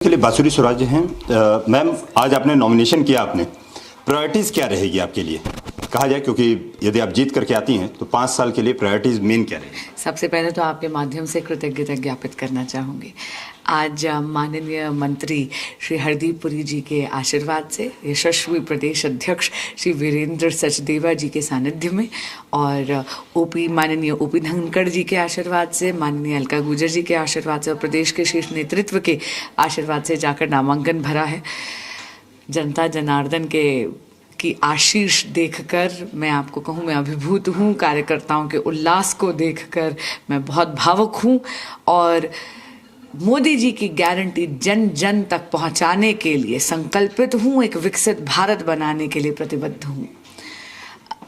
के लिए बांसुरी स्वराज हैं। मैम, आज आपने नॉमिनेशन किया, आपने प्रायोरिटीज़ क्या रहेगी आपके लिए कहा जाए, क्योंकि यदि आप जीत करके आती हैं तो 5 साल के लिए प्रायोरिटीज़ मेन क्या रहेगी? सबसे पहले तो आपके माध्यम से कृतज्ञता ज्ञापित करना चाहूँगी। आज माननीय मंत्री श्री हरदीप पुरी जी के आशीर्वाद से यशस्वी प्रदेश अध्यक्ष श्री वीरेंद्र सचदेवा जी के सानिध्य में और माननीय ओपी धनखड़ जी के आशीर्वाद से, माननीय अलका गुर्जर जी के आशीर्वाद से और प्रदेश के शीर्ष नेतृत्व के आशीर्वाद से जाकर नामांकन भरा है। जनता जनार्दन की आशीष देखकर मैं आपको कहूँ, मैं अभिभूत हूँ। कार्यकर्ताओं के उल्लास को देखकर मैं बहुत भावुक हूँ और मोदी जी की गारंटी जन जन तक पहुँचाने के लिए संकल्पित हूँ। एक विकसित भारत बनाने के लिए प्रतिबद्ध हूँ।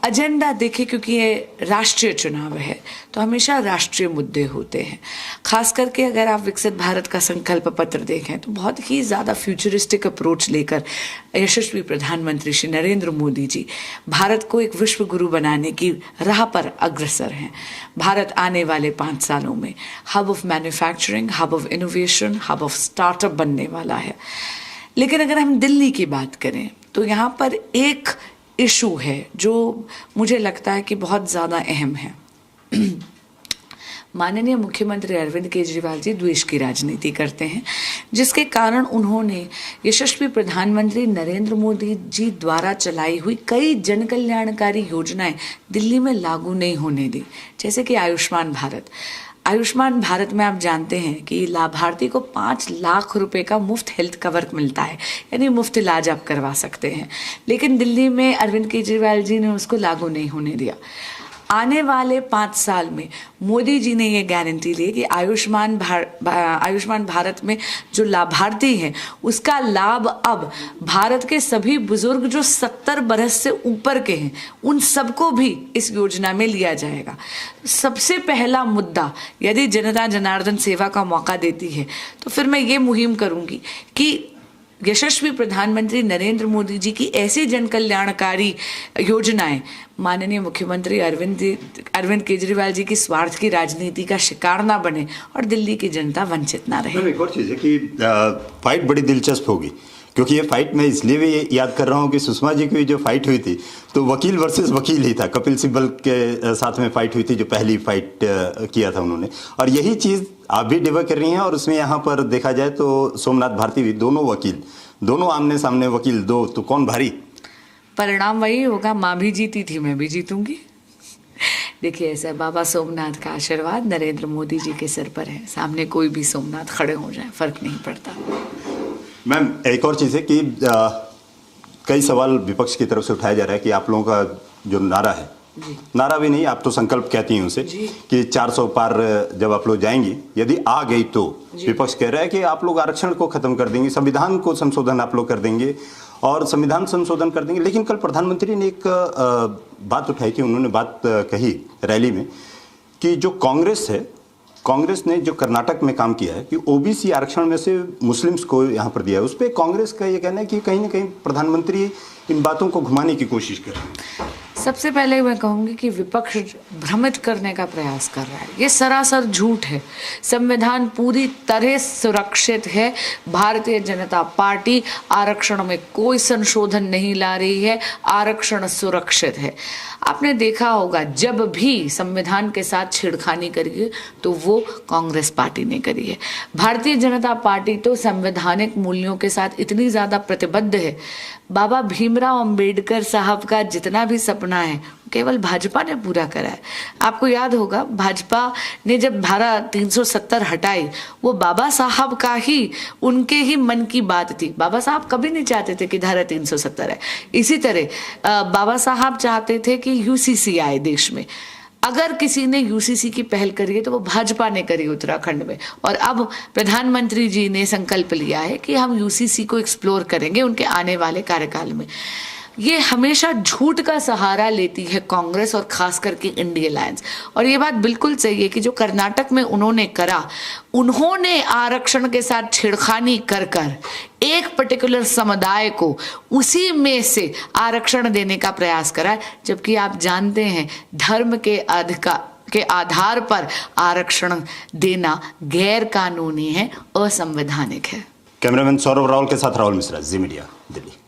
एजेंडा देखिए, क्योंकि ये राष्ट्रीय चुनाव है तो हमेशा राष्ट्रीय मुद्दे होते हैं। खास करके अगर आप विकसित भारत का संकल्प पत्र देखें तो बहुत ही ज़्यादा फ्यूचरिस्टिक अप्रोच लेकर यशस्वी प्रधानमंत्री श्री नरेंद्र मोदी जी भारत को एक विश्व गुरु बनाने की राह पर अग्रसर हैं। भारत आने वाले 5 सालों में hub of manufacturing, hub of innovation, hub of startup बनने वाला है। लेकिन अगर हम दिल्ली की बात करें तो यहाँ पर एक इशू है जो मुझे लगता है कि बहुत ज़्यादा अहम है। माननीय मुख्यमंत्री अरविंद केजरीवाल जी द्वेष की राजनीति करते हैं, जिसके कारण उन्होंने यशस्वी प्रधानमंत्री नरेंद्र मोदी जी द्वारा चलाई हुई कई जन कल्याणकारी योजनाएं दिल्ली में लागू नहीं होने दी। जैसे कि आयुष्मान भारत में आप जानते हैं कि लाभार्थी को 5 लाख रुपए का मुफ्त हेल्थ कवर मिलता है, यानी मुफ्त इलाज आप करवा सकते हैं। लेकिन दिल्ली में अरविंद केजरीवाल जी ने उसको लागू नहीं होने दिया। आने वाले 5 साल में मोदी जी ने ये गारंटी ली कि आयुष्मान भारत में जो लाभार्थी हैं उसका लाभ अब भारत के सभी बुजुर्ग जो 70 बरस से ऊपर के हैं उन सबको भी इस योजना में लिया जाएगा। सबसे पहला मुद्दा, यदि जनता जनार्दन सेवा का मौका देती है तो फिर मैं ये मुहिम करूँगी कि यशस्वी प्रधानमंत्री नरेंद्र मोदी जी की ऐसी जन कल्याणकारी योजनाएं माननीय मुख्यमंत्री अरविंद केजरीवाल जी की स्वार्थ की राजनीति का शिकार ना बने और दिल्ली की जनता वंचित ना रहे। एक और चीज़ है कि फाइट बड़ी दिलचस्प होगी, क्योंकि ये फाइट मैं इसलिए भी याद कर रहा हूँ कि सुषमा जी की जो फाइट हुई थी तो वकील वर्सेस वकील ही था। कपिल सिब्बल के साथ में फाइट हुई थी, जो पहली फाइट किया था उन्होंने, और यही चीज़ आप भी डिबेट कर रही हैं। और उसमें यहाँ पर देखा जाए तो सोमनाथ भारती भी, दोनों वकील, दोनों आमने सामने वकील, दो तो कौन भारी? परिणाम वही होगा, माँ भी जीती थी, मैं भी जीतूंगी। देखिए, ऐसा बाबा सोमनाथ का आशीर्वाद नरेंद्र मोदी जी के सिर पर है। सामने कोई भी सोमनाथ खड़े हो जाए, फर्क नहीं पड़ता। मैम, एक और चीज़ है कि कई सवाल विपक्ष की तरफ से उठाया जा रहा है कि आप लोगों का जो नारा है, नारा भी नहीं, आप तो संकल्प कहती हैं उसे, कि 400 पार जब आप लोग जाएंगी, यदि आ गई तो विपक्ष कह रहा है कि आप लोग आरक्षण को खत्म कर देंगे, संविधान को संशोधन आप लोग कर देंगे और संविधान संशोधन कर देंगे। लेकिन कल प्रधानमंत्री ने एक बात उठाई कि उन्होंने बात कही रैली में कि जो कांग्रेस ने जो कर्नाटक में काम किया है कि ओबीसी आरक्षण में से मुस्लिम्स को यहाँ पर दिया है, उस पर कांग्रेस का ये कहना है कि कहीं ना कहीं प्रधानमंत्री इन बातों को घुमाने की कोशिश कर रहे हैं। सबसे पहले मैं कहूँगी कि विपक्ष भ्रमित करने का प्रयास कर रहा है, ये सरासर झूठ है। संविधान पूरी तरह सुरक्षित है। भारतीय जनता पार्टी आरक्षण में कोई संशोधन नहीं ला रही है, आरक्षण सुरक्षित है। आपने देखा होगा, जब भी संविधान के साथ छेड़खानी करी है तो वो कांग्रेस पार्टी ने करी है। भारतीय जनता पार्टी तो संवैधानिक मूल्यों के साथ इतनी ज़्यादा प्रतिबद्ध है। बाबा भीमराव अंबेडकर साहब का जितना भी सपना है केवल भाजपा ने पूरा करा है। आपको याद होगा, भाजपा ने जब धारा 370 हटाई, वो बाबा साहब का ही, उनके ही मन की बात थी। बाबा साहब कभी नहीं चाहते थे कि धारा 370 है। इसी तरह बाबा साहब चाहते थे कि यूसीसी आए देश में। अगर किसी ने यूसीसी की पहल करी है तो वो भाजपा ने करी उत्तराखंड में, और अब प्रधानमंत्री जी ने संकल्प लिया है कि हम यूसीसी को एक्सप्लोर करेंगे उनके आने वाले कार्यकाल में। ये हमेशा झूठ का सहारा लेती है कांग्रेस और खास करके इंडिया अलायंस। और ये बात बिल्कुल सही है कि जो कर्नाटक में उन्होंने करा, उन्होंने आरक्षण के साथ छेड़खानी कर एक पर्टिकुलर समुदाय को उसी में से आरक्षण देने का प्रयास करा, जबकि आप जानते हैं धर्म के अधिकार के आधार पर आरक्षण देना गैर कानूनी है, असंवैधानिक है। कैमरामैन सौरभ राहुल के साथ राहुल मिश्रा, जी मीडिया, दिल्ली।